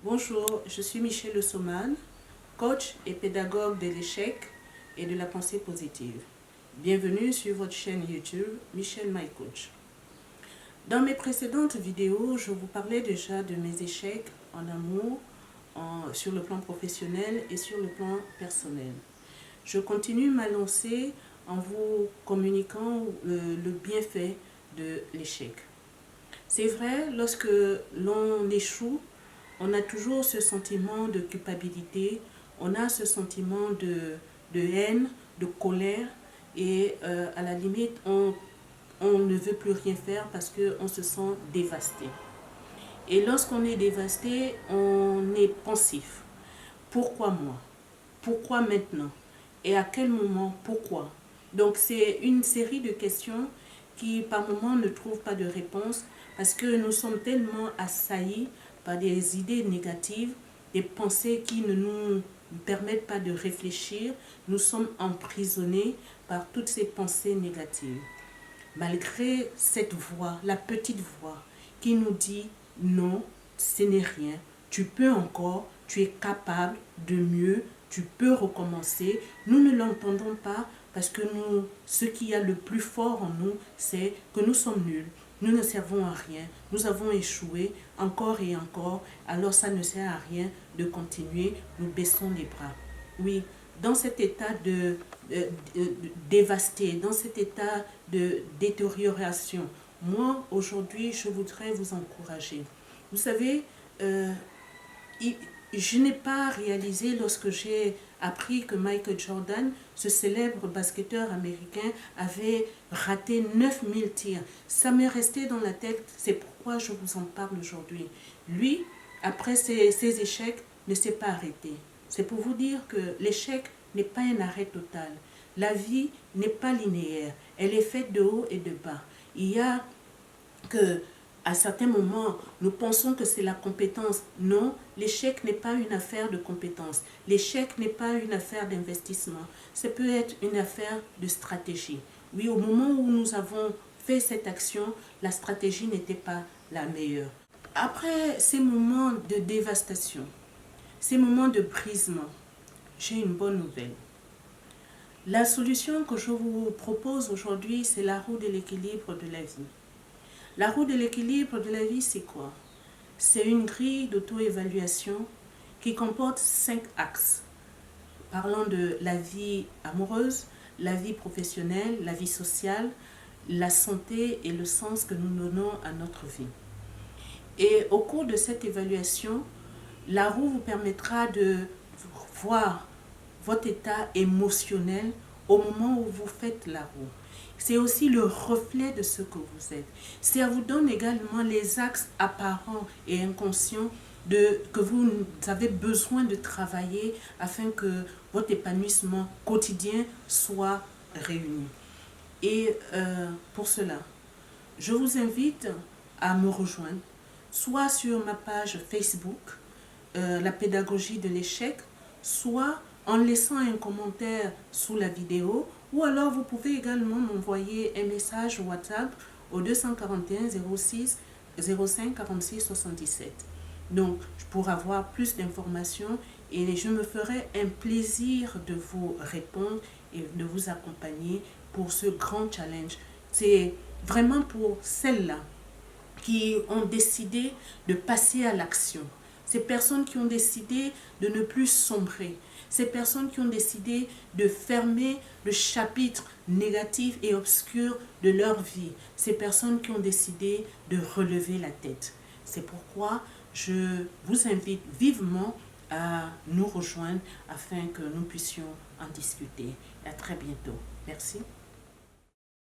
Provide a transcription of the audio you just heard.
Bonjour, je suis Michel Le Somman, coach et pédagogue de l'échec et de la pensée positive. Bienvenue sur votre chaîne YouTube, Michel My Coach. Dans mes précédentes vidéos, je vous parlais déjà de mes échecs en amour, sur le plan professionnel et sur le plan personnel. Je continue ma lancée en vous communiquant le bienfait de l'échec. C'est vrai, lorsque l'on échoue, on a toujours ce sentiment de culpabilité, on a ce sentiment de haine, de colère et à la limite, on ne veut plus rien faire parce qu'on se sent dévasté. Et lorsqu'on est dévasté, on est pensif. Pourquoi moi? Pourquoi maintenant? Et à quel moment? Pourquoi? Donc c'est une série de questions qui par moments ne trouvent pas de réponse parce que nous sommes tellement assaillis par des idées négatives, des pensées qui ne nous permettent pas de réfléchir. Nous sommes emprisonnés par toutes ces pensées négatives. Malgré cette voix, la petite voix qui nous dit non, ce n'est rien, tu peux encore, tu es capable de mieux, tu peux recommencer. Nous ne l'entendons pas parce que ce qui y a le plus fort en nous, c'est que nous sommes nuls. Nous ne servons à rien. Nous avons échoué encore et encore. Alors ça ne sert à rien de continuer. Nous baissons les bras. Oui, dans cet état de dévasté, dans cet état de détérioration, moi, aujourd'hui, je voudrais vous encourager. Vous savez, je n'ai pas réalisé lorsque j'ai appris que Michael Jordan, ce célèbre basketteur américain, avait raté 9000 tirs. Ça m'est resté dans la tête, c'est pourquoi je vous en parle aujourd'hui. Lui, après ses échecs, ne s'est pas arrêté. C'est pour vous dire que l'échec n'est pas un arrêt total. La vie n'est pas linéaire, elle est faite de haut et de bas. Il y a que à certains moments, nous pensons que c'est la compétence. Non, l'échec n'est pas une affaire de compétence. L'échec n'est pas une affaire d'investissement. Ça peut être une affaire de stratégie. Oui, au moment où nous avons fait cette action, la stratégie n'était pas la meilleure. Après ces moments de dévastation, ces moments de brisement, j'ai une bonne nouvelle. La solution que je vous propose aujourd'hui, c'est la roue de l'équilibre de la vie. La roue de l'équilibre de la vie, c'est quoi? C'est une grille d'auto-évaluation qui comporte 5 axes. Parlant de la vie amoureuse, la vie professionnelle, la vie sociale, la santé et le sens que nous donnons à notre vie. Et au cours de cette évaluation, la roue vous permettra de voir votre état émotionnel au moment où vous faites la roue. C'est aussi le reflet de ce que vous êtes. Ça vous donne également les axes apparents et inconscients que vous avez besoin de travailler afin que votre épanouissement quotidien soit réuni. Et pour cela, je vous invite à me rejoindre, soit sur ma page Facebook, la pédagogie de l'échec, soit en laissant un commentaire sous la vidéo, ou alors vous pouvez également m'envoyer un message WhatsApp au 241 06 05 46 77. Donc, pour avoir plus d'informations, et je me ferai un plaisir de vous répondre et de vous accompagner pour ce grand challenge. C'est vraiment pour celles-là qui ont décidé de passer à l'action. Ces personnes qui ont décidé de ne plus sombrer. Ces personnes qui ont décidé de fermer le chapitre négatif et obscur de leur vie. Ces personnes qui ont décidé de relever la tête. C'est pourquoi je vous invite vivement à nous rejoindre afin que nous puissions en discuter. À très bientôt. Merci.